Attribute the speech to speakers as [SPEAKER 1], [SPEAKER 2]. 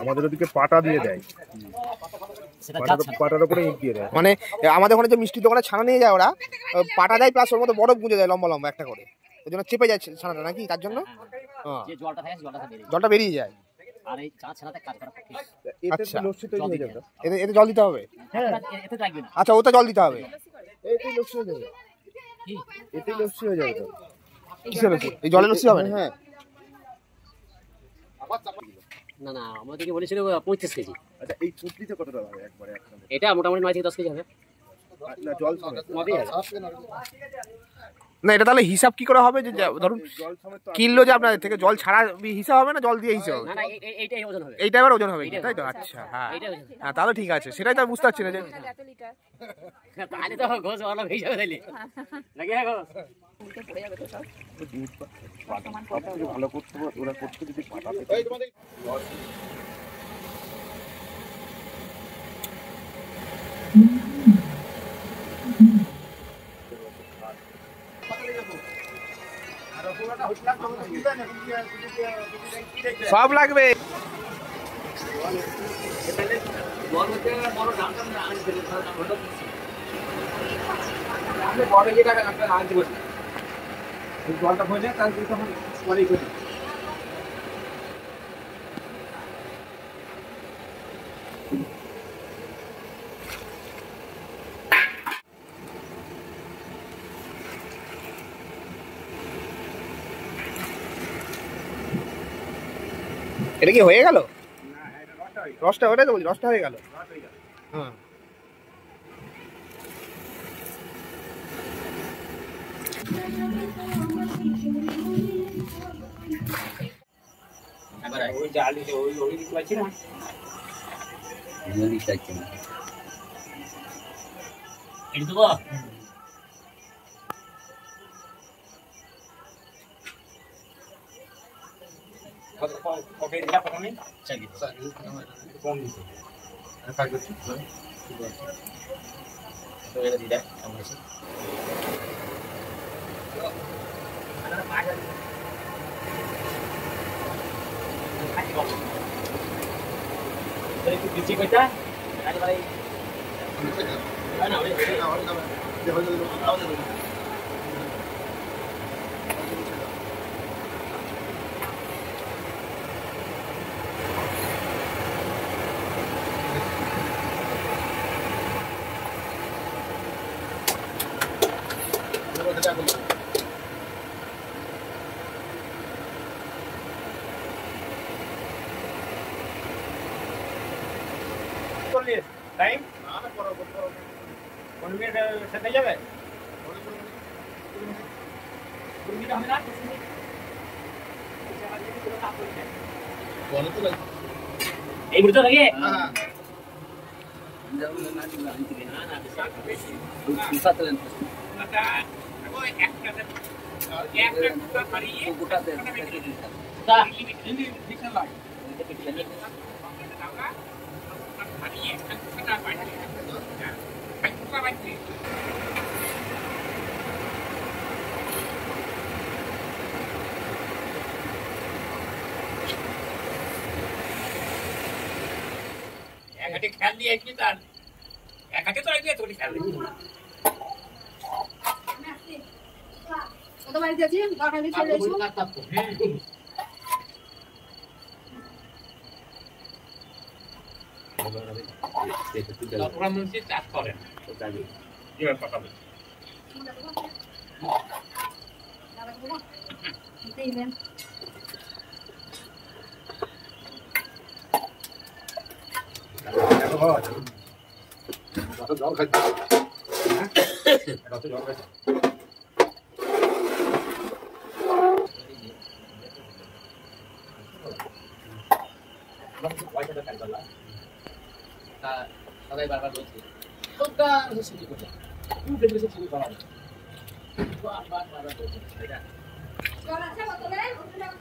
[SPEAKER 1] আমাদের ওদিকে পাটা দিয়ে দেয়, পাটার উপরে ইট দিয়ে দেয়। মানে আমাদের ওখানে যে মিষ্টির দোকানে ছানা নিয়ে যায় ওরা, পাটা দেয় প্লাস ওর মধ্যে বরফ গুঁজে দেয় লম্বা লম্বা একটা করে, ওই জন্য চেপে যায় ছানাটা নাকি, তার জন্য জলটা বেরিয়ে যায়। আচ্ছা, এতে জল দিতে হবে? আচ্ছা, ওতে জল দিতে হবে। এতে লস্যি হয়ে যাবে। কিসের লস্যি? এই জলের লস্যি হবে? হ্যাঁ।
[SPEAKER 2] না না, আমাদেরকে বলেছিল 35 কেজি।
[SPEAKER 1] আচ্ছা, এই পুটলিতে কত টাকা হবে একবারে?
[SPEAKER 2] এটা মোটামুটি 9 থেকে 10 কেজি হবে।
[SPEAKER 1] না, জল না, এটা তাহলে হিসাব কি করে হবে? যে ধরুন কিনলো যে আপনাদের থেকে, জল ছাড়া হিসাব হবে না জল দিয়ে হিসাব হবে?
[SPEAKER 2] না না, এইটাই ওজন হবে।
[SPEAKER 1] এইটা এবার ওজন হবে, তাই তো? আচ্ছা, হ্যাঁ হ্যাঁ, তাহলে ঠিক আছে। সেটাই তো বুঝতে পারছি না যে
[SPEAKER 2] তাহলে তো ঘোষ অনেক হিসাবে দিলি নাকি?
[SPEAKER 1] ভালো করতে ওরা করতে যদি সব লাগবে। জলটা হয়ে যায় তার তখন পরেই করি। এটা কি হয়ে গেল? রসটা ওটাই তো বলছি, রসটা হয়ে গেল। হ্যাঁ, ওই জাল দিতে ওই দিতে পারছি না, ওকে দিলা প্রথমে চাই কম দিতে কাজ করছি তো এটা দিলা আমরা এসে একটু বিচি কইতা আরে ভাই না না ওই টাইম না না করো 1 মিনিট সাথে যাবে এই বুঝতে লাগে। হ্যাঁ খেয়াল দিয়ে আসবি, তার একাকে তো আসবি তোকে খেয়াল দিবি। ওরা মনে চাষ করেন কথা বলছি জল খাইতে জল খাইতে সবাই বারবার বলছে
[SPEAKER 2] বাহ, বাহ, বাহ, বাহ, বাহ, বাহ, বাহ।